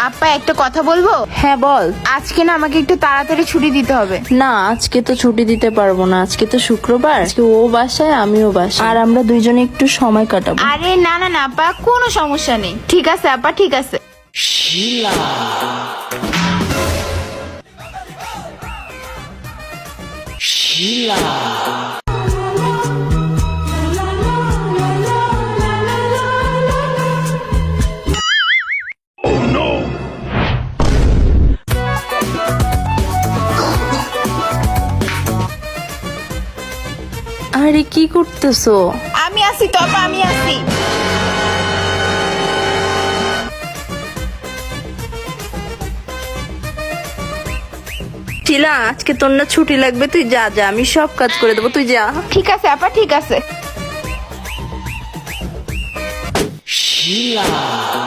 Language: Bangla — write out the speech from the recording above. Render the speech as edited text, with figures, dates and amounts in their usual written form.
আপা একটা কথা বলবো? হ্যাঁ বল। আজকে না আমাকে একটু তাড়াতাড়ি ছুটি দিতে হবে। না আজকে তো ছুটি দিতে পারবো না, আজকে তো শুক্রবার, আজকে ও বাসায় আমিও বাসায়, আর আমরা দুইজনে একটু সময় কাটাবো। আরে না না না আপা, কোনো সমস্যা নেই। ঠিক আছে আপা, ঠিক আছে। আরে কি করতেছো? আমি আসি তো আপা, আমি আসি। শিলা আজকে তোর না ছুটি লাগবে, তুই যা যা, আমি সব কাজ করে দেবো, তুই যা। ঠিক আছে আপা, ঠিক আছে। Sheila.